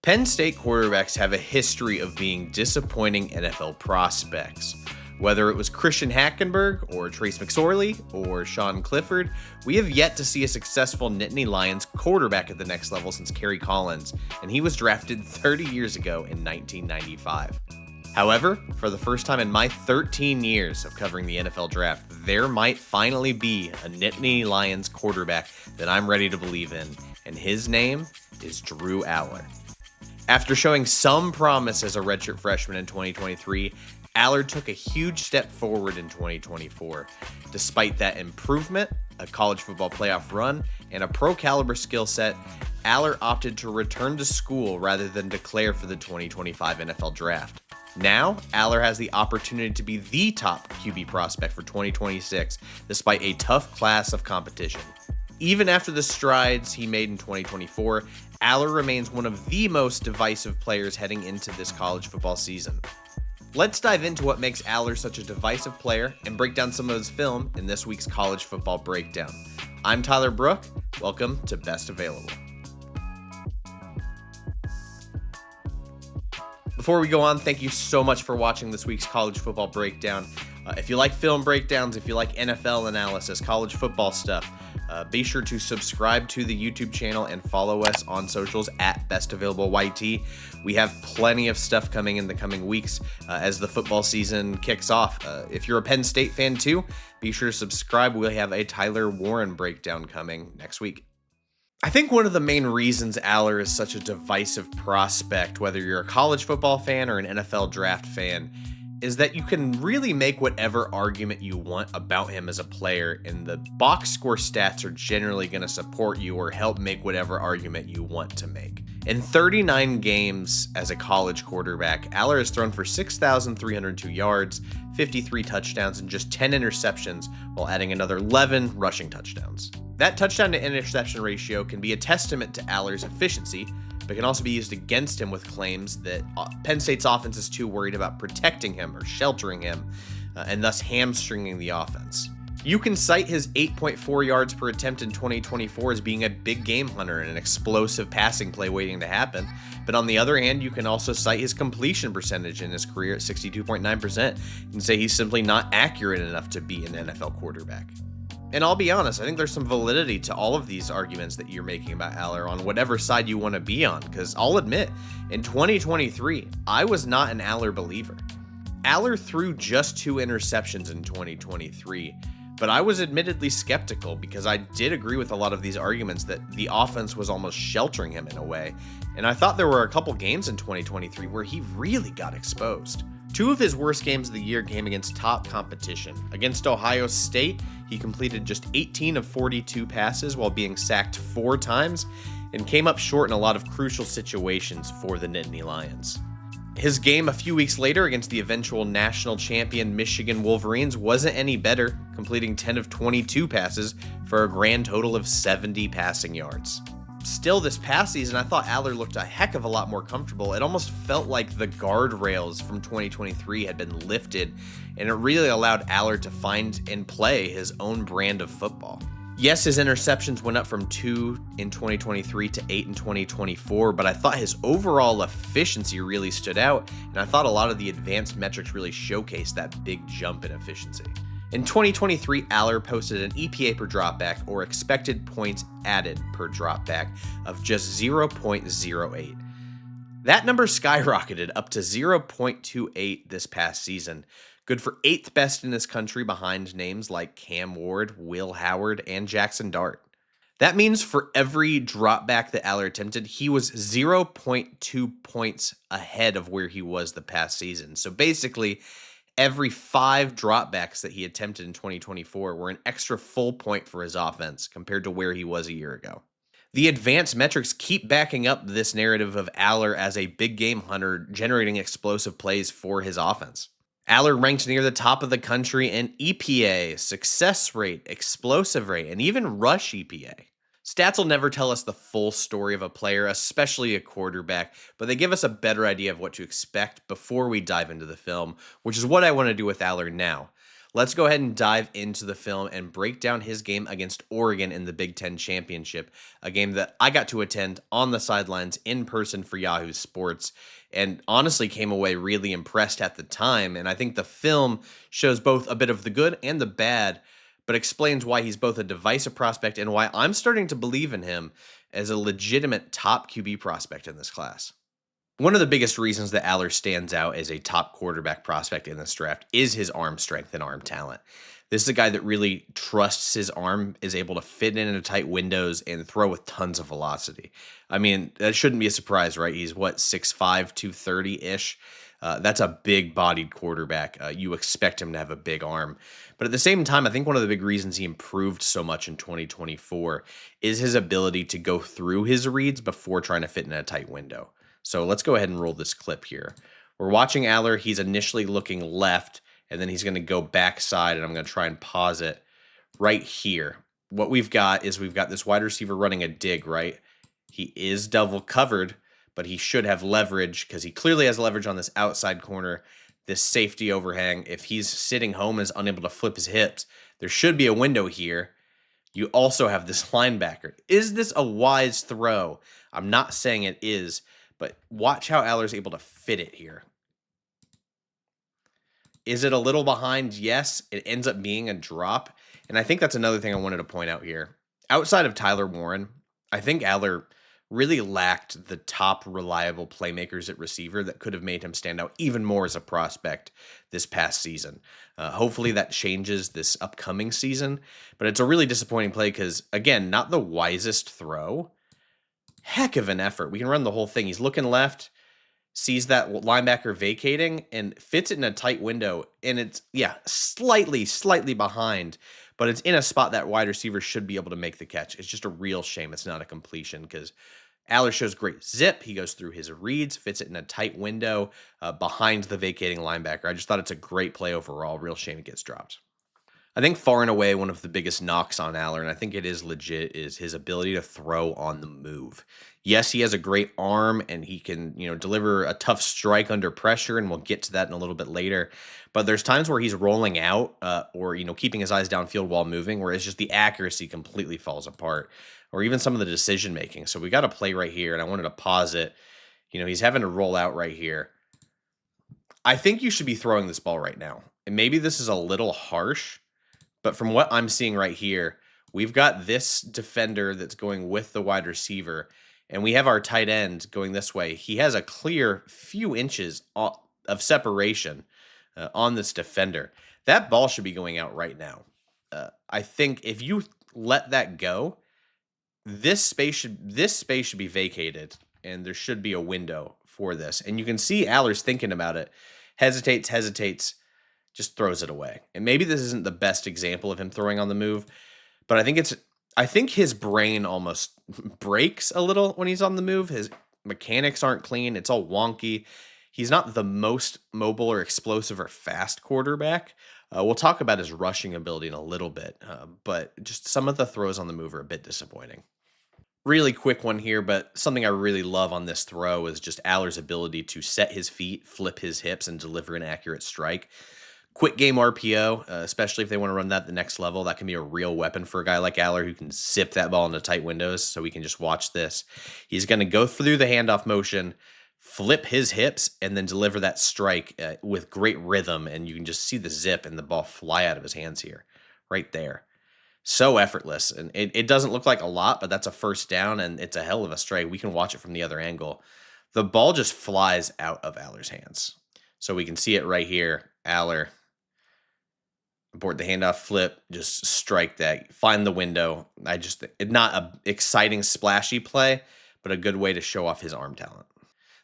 Penn State quarterbacks have a history of being disappointing NFL prospects. Whether it was Christian Hackenberg or Trace McSorley or Sean Clifford, we have yet to see a successful Nittany Lions quarterback at the next level since Kerry Collins, and he was drafted 30 years ago in 1995. However, for the first time in my 13 years of covering the NFL draft, there might finally be a Nittany Lions quarterback that I'm ready to believe in, and his name is Drew Allar. After showing some promise as a redshirt freshman in 2023, Allar took a huge step forward in 2024. Despite that improvement, a college football playoff run, and a pro-caliber skill set, Allar opted to return to school rather than declare for the 2025 NFL Draft. Now, Allar has the opportunity to be the top QB prospect for 2026, despite a tough class of competition. Even after the strides he made in 2024, Allar remains one of the most divisive players heading into this college football season. Let's dive into what makes Allar such a divisive player and break down some of his film in this week's College Football Breakdown. I'm Tyler Brook. Welcome to Best Available. Before we go on, thank you so much for watching this week's College Football Breakdown. If you like film breakdowns, if you like NFL analysis, college football stuff, be sure to subscribe to the YouTube channel and follow us on socials at BestAvailableYT. We have plenty of stuff coming in the coming weeks as the football season kicks off. If you're a Penn State fan too, be sure to subscribe. We'll have a Tyler Warren breakdown coming next week. I think one of the main reasons Allar is such a divisive prospect, whether you're a college football fan or an NFL draft fan, is that you can really make whatever argument you want about him as a player, and the box score stats are generally going to support you or help make whatever argument you want to make. In 39 games as a college quarterback, Allar has thrown for 6,302 yards, 53 touchdowns, and just 10 interceptions, while adding another 11 rushing touchdowns. That touchdown to interception ratio can be a testament to Allar's efficiency, but can also be used against him with claims that Penn State's offense is too worried about protecting him or sheltering him, and thus hamstringing the offense. You can cite his 8.4 yards per attempt in 2024 as being a big game hunter and an explosive passing play waiting to happen, but on the other hand, you can also cite his completion percentage in his career at 62.9% and say he's simply not accurate enough to be an NFL quarterback. And I'll be honest, I think there's some validity to all of these arguments that you're making about Allar on whatever side you want to be on, because I'll admit, in 2023, I was not an Allar believer. Allar threw just 2 interceptions in 2023, but I was admittedly skeptical because I did agree with a lot of these arguments that the offense was almost sheltering him in a way, and I thought there were a couple games in 2023 where he really got exposed. 2 of his worst games of the year came against top competition. Against Ohio State, he completed just 18 of 42 passes while being sacked 4 times and came up short in a lot of crucial situations for the Nittany Lions. His game a few weeks later against the eventual national champion Michigan Wolverines wasn't any better, completing 10 of 22 passes for a grand total of 70 passing yards. Still, this past season, I thought Allar looked a heck of a lot more comfortable. It almost felt like the guardrails from 2023 had been lifted, and it really allowed Allar to find and play his own brand of football. Yes, his interceptions went up from 2 in 2023 to 8 in 2024, but I thought his overall efficiency really stood out, and I thought a lot of the advanced metrics really showcased that big jump in efficiency. In 2023, Allar posted an EPA per dropback, or expected points added per dropback, of just 0.08. That number skyrocketed up to 0.28 this past season, good for 8th best in this country behind names like Cam Ward, Will Howard, and Jackson Dart. That means for every dropback that Allar attempted, he was 0.2 points ahead of where he was the past season. So basically, every 5 dropbacks that he attempted in 2024 were an extra full point for his offense compared to where he was a year ago. The advanced metrics keep backing up this narrative of Allar as a big game hunter generating explosive plays for his offense. Allar ranked near the top of the country in EPA, success rate, explosive rate, and even rush EPA. Stats will never tell us the full story of a player, especially a quarterback, but they give us a better idea of what to expect before we dive into the film, which is what I want to do with Allar now. Let's go ahead and dive into the film and break down his game against Oregon in the Big Ten Championship, a game that I got to attend on the sidelines in person for Yahoo Sports, and honestly came away really impressed at the time. And I think the film shows both a bit of the good and the bad, but explains why he's both a divisive prospect and why I'm starting to believe in him as a legitimate top QB prospect in this class. One of the biggest reasons that Allar stands out as a top quarterback prospect in this draft is his arm strength and arm talent. This is a guy that really trusts his arm, is able to fit in tight windows and throw with tons of velocity. I mean, that shouldn't be a surprise, right? He's what, 6'5", 230-ish? That's a big-bodied quarterback. You expect him to have a big arm. But at the same time, I think one of the big reasons he improved so much in 2024 is his ability to go through his reads before trying to fit in a tight window. So let's go ahead and roll this clip here. We're watching Allar. He's initially looking left, and then he's going to go backside, and I'm going to try and pause it right here. What we've got is we've got this wide receiver running a dig, right? He is double covered, but he should have leverage because he clearly has leverage on this outside corner, this safety overhang. If he's sitting home and is unable to flip his hips, there should be a window here. You also have this linebacker. Is this a wise throw? I'm not saying it is, but watch how Allar's able to fit it here. Is it a little behind? Yes. It ends up being a drop. And I think that's another thing I wanted to point out here. Outside of Tyler Warren, I think Allar really lacked the top reliable playmakers at receiver that could have made him stand out even more as a prospect this past season. Hopefully that changes this upcoming season. But it's a really disappointing play because, again, not the wisest throw. Heck of an effort. We can run the whole thing. He's looking left, sees that linebacker vacating, and fits it in a tight window. And it's, slightly behind, but it's in a spot that wide receiver should be able to make the catch. It's just a real shame it's not a completion because Allar shows great zip. He goes through his reads, fits it in a tight window behind the vacating linebacker. I just thought it's a great play overall. Real shame it gets dropped. I think far and away one of the biggest knocks on Allar, and I think it is legit, is his ability to throw on the move. Yes, he has a great arm, and he can, deliver a tough strike under pressure, and we'll get to that in a little bit later. But there's times where he's rolling out or, keeping his eyes downfield while moving, where it's just the accuracy completely falls apart, or even some of the decision-making. So we got a play right here, and I wanted to pause it. He's having to roll out right here. I think you should be throwing this ball right now. And maybe this is a little harsh, but from what I'm seeing right here, we've got this defender that's going with the wide receiver, and we have our tight end going this way. He has a clear few inches of separation on this defender. That ball should be going out right now. I think if you let that go, this space should be vacated, and there should be a window for this. And you can see Allar's thinking about it, hesitates, just throws it away. And maybe this isn't the best example of him throwing on the move, but I think his brain almost breaks a little when he's on the move. His mechanics aren't clean. It's all wonky. He's not the most mobile or explosive or fast quarterback. We'll talk about his rushing ability in a little bit, but just some of the throws on the move are a bit disappointing. Really quick one here, but something I really love on this throw is just Allar's ability to set his feet, flip his hips, and deliver an accurate strike. Quick game RPO, especially if they want to run that the next level, that can be a real weapon for a guy like Allar who can zip that ball into tight windows. So we can just watch this. He's going to go through the handoff motion, flip his hips, and then deliver that strike with great rhythm. And you can just see the zip and the ball fly out of his hands here, right there. So effortless. And it doesn't look like a lot, but that's a first down, and it's a hell of a strike. We can watch it from the other angle. The ball just flies out of Allar's hands. So we can see it right here. Allar, abort the handoff, flip, just strike that, find the window. It's not an exciting, splashy play, but a good way to show off his arm talent.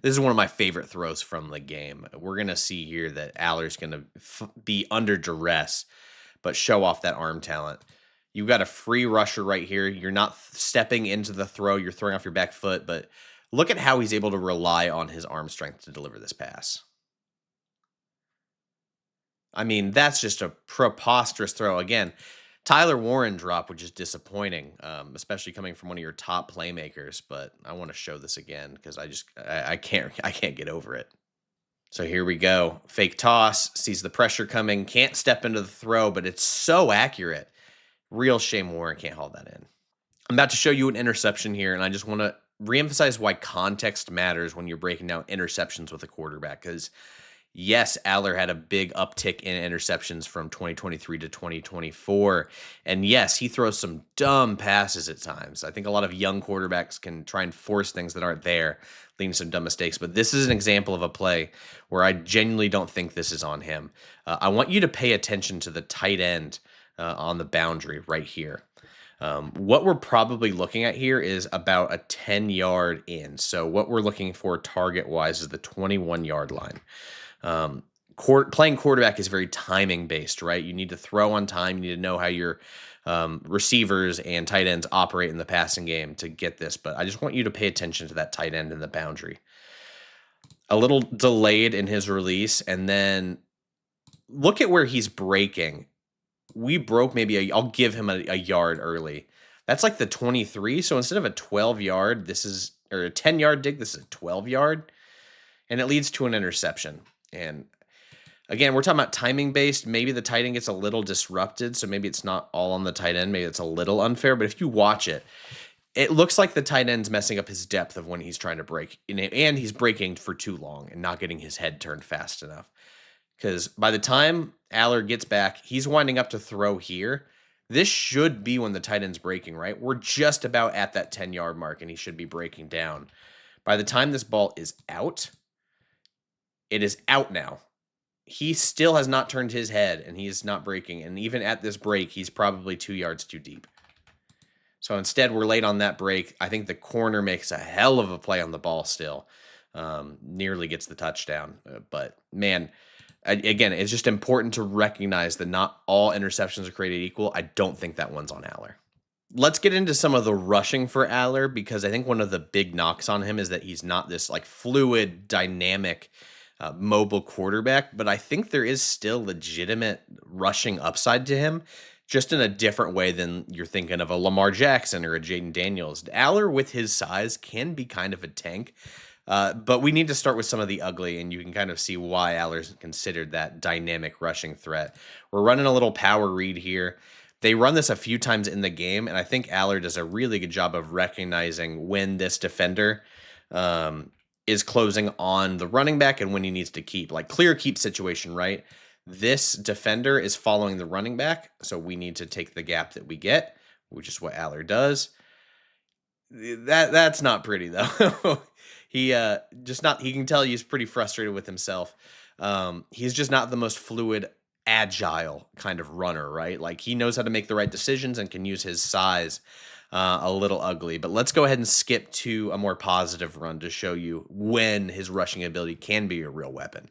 This is one of my favorite throws from the game. We're going to see here that Allar's going to be under duress, but show off that arm talent. You've got a free rusher right here. You're not stepping into the throw. You're throwing off your back foot, but look at how he's able to rely on his arm strength to deliver this pass. I mean, that's just a preposterous throw. Again, Tyler Warren drop, which is disappointing, especially coming from one of your top playmakers. But I want to show this again because I can't get over it. So here we go. Fake toss, sees the pressure coming, can't step into the throw, but it's so accurate. Real shame Warren can't haul that in. I'm about to show you an interception here, and I just want to reemphasize why context matters when you're breaking down interceptions with a quarterback. Because, yes, Allar had a big uptick in interceptions from 2023 to 2024. And, yes, he throws some dumb passes at times. I think a lot of young quarterbacks can try and force things that aren't there, leading to some dumb mistakes. But this is an example of a play where I genuinely don't think this is on him. I want you to pay attention to the tight end on the boundary right here. What we're probably looking at here is about a 10-yard in. So what we're looking for target-wise is the 21-yard line. Playing quarterback is very timing-based, right? You need to throw on time. You need to know how your receivers and tight ends operate in the passing game to get this. But I just want you to pay attention to that tight end in the boundary. A little delayed in his release, and then look at where he's breaking. We broke I'll give him a yard early. That's like the 23. So instead of a 12-yard, or a 10-yard dig, this is a 12-yard. And it leads to an interception. And again, we're talking about timing based. Maybe the tight end gets a little disrupted. So maybe it's not all on the tight end. Maybe it's a little unfair. But if you watch it, it looks like the tight end's messing up his depth of when he's trying to break. And he's breaking for too long and not getting his head turned fast enough. Because by the time Allar gets back, he's winding up to throw here. This should be when the tight end's breaking, right? We're just about at that 10-yard mark, and he should be breaking down. By the time this ball is out, it is out now. He still has not turned his head, and he is not breaking. And even at this break, he's probably 2 yards too deep. So instead, we're late on that break. I think the corner makes a hell of a play on the ball still. Nearly gets the touchdown. But, man, again, it's just important to recognize that not all interceptions are created equal. I don't think that one's on Allar. Let's get into some of the rushing for Allar, because I think one of the big knocks on him is that he's not this like fluid, dynamic, mobile quarterback. But I think there is still legitimate rushing upside to him, just in a different way than you're thinking of a Lamar Jackson or a Jaden Daniels. Allar, with his size, can be kind of a tank. But we need to start with some of the ugly, and you can kind of see why Allar's considered that dynamic rushing threat. We're running a little power read here. They run this a few times in the game, and I think Allar does a really good job of recognizing when this defender is closing on the running back and when he needs to keep. Like clear keep situation, right? This defender is following the running back, so we need to take the gap that we get, which is what Allar does. That's not pretty, though. He can tell he's pretty frustrated with himself. He's just not the most fluid, agile kind of runner, right? Like he knows how to make the right decisions and can use his size a little ugly. But let's go ahead and skip to a more positive run to show you when his rushing ability can be a real weapon.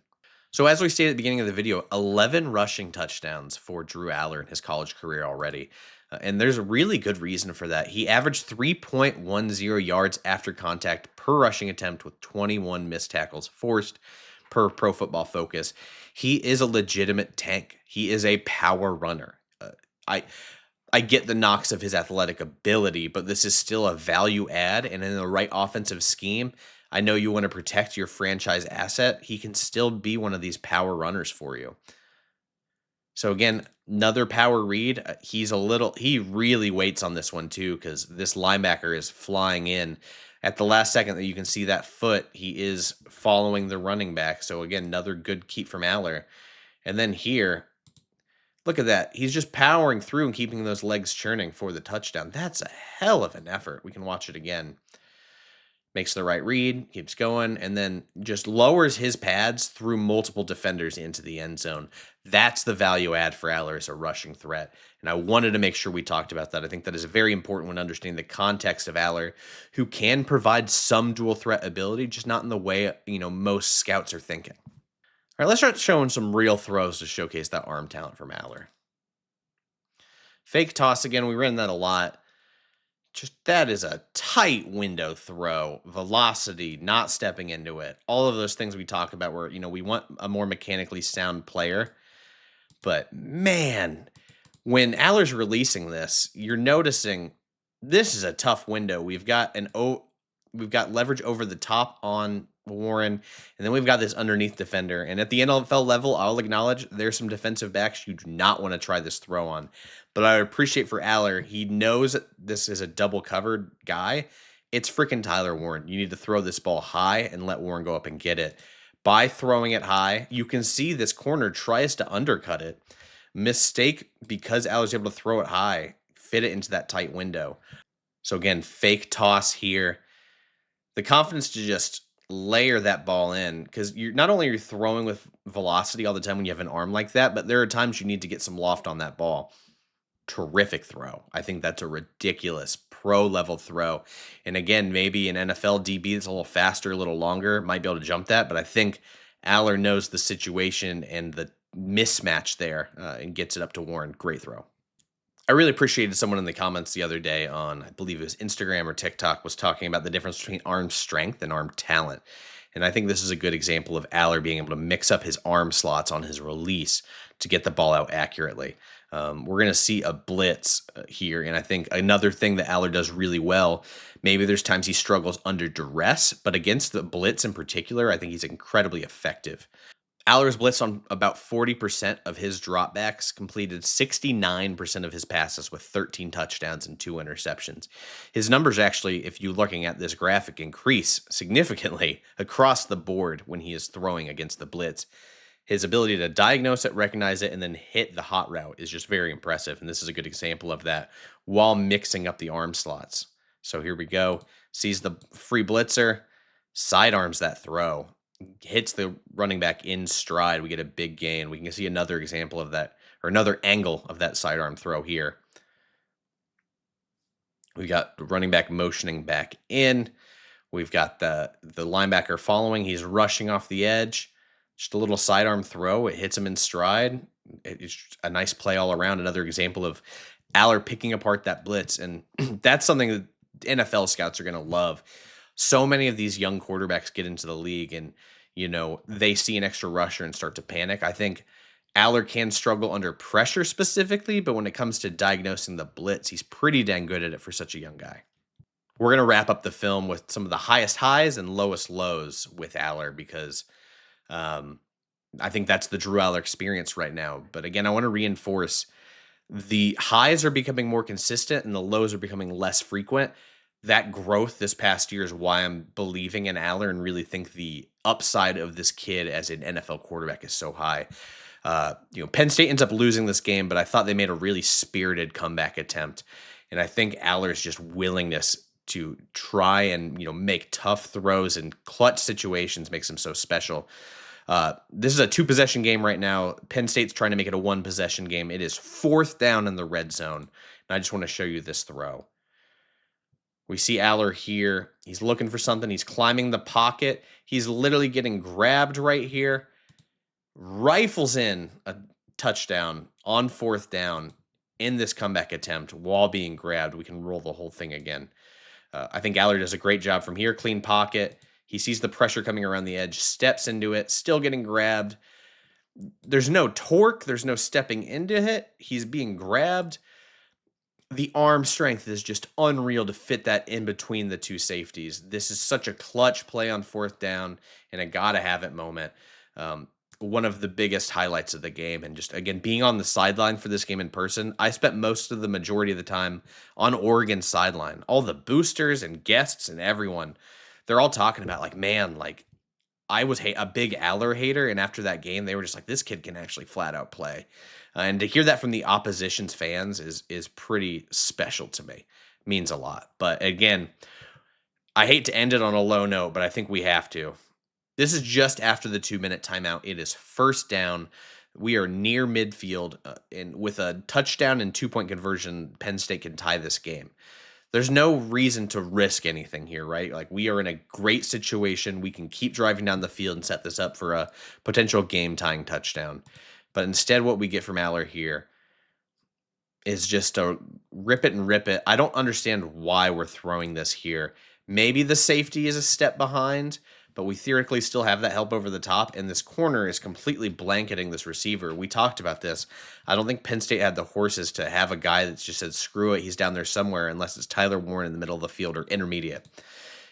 So as we stated at the beginning of the video, 11 rushing touchdowns for Drew Allar in his college career already. And there's a really good reason for that. He averaged 3.10 yards after contact per rushing attempt with 21 missed tackles forced per Pro Football Focus. He is a legitimate tank. He is a power runner. I get the knocks of his athletic ability, but this is still a value add. And in the right offensive scheme, I know you want to protect your franchise asset. He can still be one of these power runners for you. So again, another power read. He really waits on this one too, because this linebacker is flying in. At the last second that you can see that foot, he is following the running back. So again, another good keep from Allar. And then here, look at that. He's just powering through and keeping those legs churning for the touchdown. That's a hell of an effort. We can watch it again. Makes the right read, keeps going, and then just lowers his pads through multiple defenders into the end zone. That's the value add for Allar as a rushing threat. And I wanted to make sure we talked about that. I think that is very important when understanding the context of Allar, who can provide some dual threat ability, just not in the way, most scouts are thinking. All right, let's start showing some real throws to showcase that arm talent from Allar. Fake toss again, we ran that a lot. That is a tight window throw, velocity, not stepping into it. All of those things we talk about where, we want a more mechanically sound player. But man, when Allar's releasing this, you're noticing this is a tough window. We've got leverage over the top on Warren, and then we've got this underneath defender. And at the NFL level, I'll acknowledge there's some defensive backs you do not want to try this throw on. But I appreciate for Allar, he knows that this is a double covered guy. It's freaking Tyler Warren. You need to throw this ball high and let Warren go up and get it. By throwing it high, you can see this corner tries to undercut it. Mistake because Allar's able to throw it high, fit it into that tight window. So again, fake toss here. The confidence to just layer that ball in, because you're not only are you throwing with velocity all the time when you have an arm like that, but there are times you need to get some loft on that ball. Terrific throw. I think that's a ridiculous pro level throw. And again, maybe an NFL DB that's a little faster, a little longer, might be able to jump that. But I think Allar knows the situation and the mismatch there and gets it up to Warren. Great throw. I really appreciated someone in the comments the other day on, I believe it was Instagram or TikTok, was talking about the difference between arm strength and arm talent. And I think this is a good example of Allar being able to mix up his arm slots on his release to get the ball out accurately. We're going to see a blitz here. And I think another thing that Allar does really well, maybe there's times he struggles under duress, but against the blitz in particular, I think he's incredibly effective. Allar's blitzed on about 40% of his dropbacks, completed 69% of his passes with 13 touchdowns and 2 interceptions. His numbers actually, if you're looking at this graphic, increase significantly across the board when he is throwing against the blitz. His ability to diagnose it, recognize it, and then hit the hot route is just very impressive, and this is a good example of that while mixing up the arm slots. So here we go. Sees the free blitzer, sidearms that throw. Hits the running back in stride. We get a big gain. We can see another example of that, or another angle of that sidearm throw here. We got the running back motioning back in. We've got the linebacker following. He's rushing off the edge. Just a little sidearm throw. It hits him in stride. It's a nice play all around. Another example of Allar picking apart that blitz. And that's something that NFL scouts are going to love. So many of these young quarterbacks get into the league and, they see an extra rusher and start to panic. I think Allar can struggle under pressure specifically, but when it comes to diagnosing the blitz, he's pretty dang good at it for such a young guy. We're going to wrap up the film with some of the highest highs and lowest lows with Allar because I think that's the Drew Allar experience right now. But again, I want to reinforce the highs are becoming more consistent and the lows are becoming less frequent. That growth this past year is why I'm believing in Allar and really think the upside of this kid as an NFL quarterback is so high. Penn State ends up losing this game, but I thought they made a really spirited comeback attempt. And I think Allar's just willingness to try and, make tough throws and clutch situations makes him so special. This is a 2-possession game right now. Penn State's trying to make it a 1-possession game. It is 4th down in the red zone. And I just want to show you this throw. We see Allar here. He's looking for something. He's climbing the pocket. He's literally getting grabbed right here. Rifles in a touchdown on 4th down in this comeback attempt while being grabbed. We can roll the whole thing again. I think Allar does a great job from here. Clean pocket. He sees the pressure coming around the edge, steps into it, still getting grabbed. There's no torque. There's no stepping into it. He's being grabbed. The arm strength is just unreal to fit that in between the two safeties. This is such a clutch play on 4th down and a gotta-have-it moment. One of the biggest highlights of the game. And just, again, being on the sideline for this game in person, I spent most of the majority of the time on Oregon's sideline. All the boosters and guests and everyone, they're all talking about, I was a big Allar hater, and after that game, they were just like, this kid can actually flat-out play. And to hear that from the opposition's fans is pretty special to me. Means a lot. But again, I hate to end it on a low note, but I think we have to. This is just after the 2-minute timeout. It is 1st down. We are near midfield, and with a touchdown and 2-point conversion, Penn State can tie this game. There's no reason to risk anything here, right? We are in a great situation. We can keep driving down the field and set this up for a potential game-tying touchdown. But instead, what we get from Allar here is just a rip it and rip it. I don't understand why we're throwing this here. Maybe the safety is a step behind, but we theoretically still have that help over the top, and this corner is completely blanketing this receiver. We talked about this. I don't think Penn State had the horses to have a guy that just said, screw it, he's down there somewhere, unless it's Tyler Warren in the middle of the field or intermediate.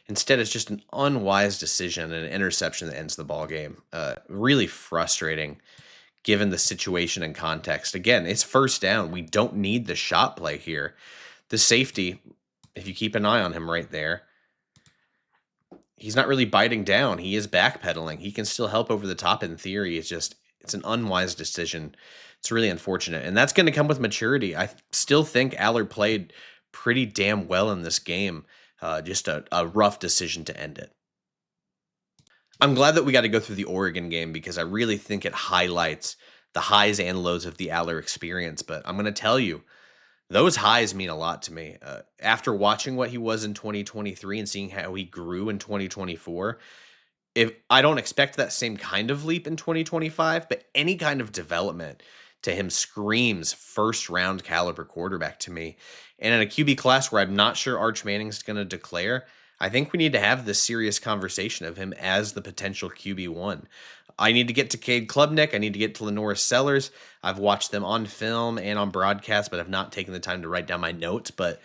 Instead, it's just an unwise decision and an interception that ends the ball game. Really frustrating given the situation and context. Again, it's first down. We don't need the shot play here. The safety, if you keep an eye on him right there, he's not really biting down. He is backpedaling. He can still help over the top in theory. It's an unwise decision. It's really unfortunate. And that's going to come with maturity. I still think Allar played pretty damn well in this game. Just a rough decision to end it. I'm glad that we got to go through the Oregon game because I really think it highlights the highs and lows of the Allar experience. But I'm going to tell you, those highs mean a lot to me. After watching what he was in 2023 and seeing how he grew in 2024, if I don't expect that same kind of leap in 2025, but any kind of development to him screams first round caliber quarterback to me. And in a QB class where I'm not sure Arch Manning's going to declare, I think we need to have this serious conversation of him as the potential QB1. I need to get to Cade Klubnik. I need to get to Lenoris Sellers. I've watched them on film and on broadcast, but I've not taken the time to write down my notes. But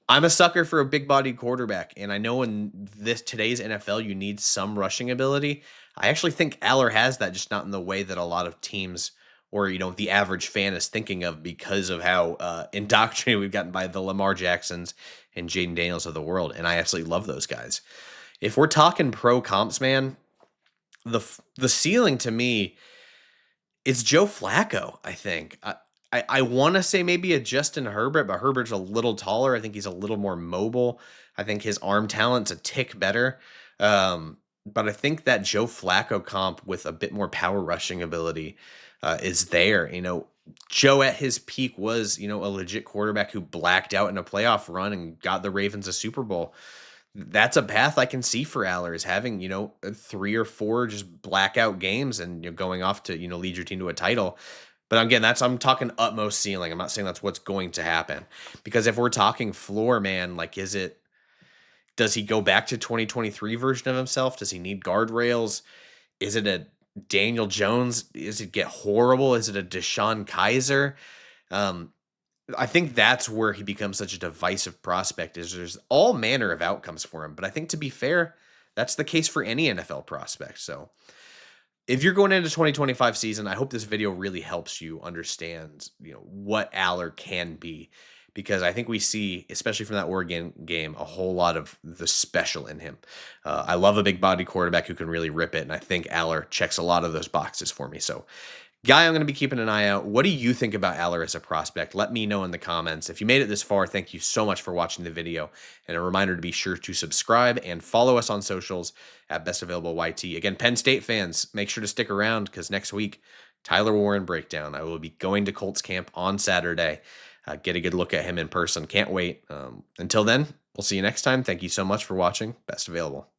I'm a sucker for a big-bodied quarterback, and I know in today's NFL you need some rushing ability. I actually think Allar has that, just not in the way that a lot of teams or the average fan is thinking of because of how indoctrinated we've gotten by the Lamar Jacksons and Jaden Daniels of the world, and I absolutely love those guys. If we're talking pro comps, man, the ceiling to me is Joe Flacco, I think. I want to say maybe a Justin Herbert, but Herbert's a little taller. I think he's a little more mobile. I think his arm talent's a tick better. But I think that Joe Flacco comp with a bit more power rushing ability is there. Joe at his peak was, a legit quarterback who blacked out in a playoff run and got the Ravens a Super Bowl. That's a path I can see for Allar, is having, 3 or 4 just blackout games and going off to, lead your team to a title. But again, I'm talking utmost ceiling. I'm not saying that's what's going to happen. Because if we're talking floor, man, does he go back to 2023 version of himself? Does he need guardrails? Is it a Daniel Jones? Does it get horrible? Is it a Deshaun Kaiser? I think that's where he becomes such a divisive prospect, is there's all manner of outcomes for him. But I think, to be fair, that's the case for any NFL prospect. So if you're going into 2025 season, I hope this video really helps you understand, what Allar can be, because I think we see, especially from that Oregon game, a whole lot of the special in him. I love a big body quarterback who can really rip it, and I think Allar checks a lot of those boxes for me. So, Guy, I'm going to be keeping an eye out. What do you think about Allar as a prospect? Let me know in the comments. If you made it this far, thank you so much for watching the video. And a reminder to be sure to subscribe and follow us on socials at Best Available YT. Again, Penn State fans, make sure to stick around because next week, Tyler Warren breakdown. I will be going to Colts camp on Saturday. Get a good look at him in person. Can't wait. Until then, we'll see you next time. Thank you so much for watching. Best Available.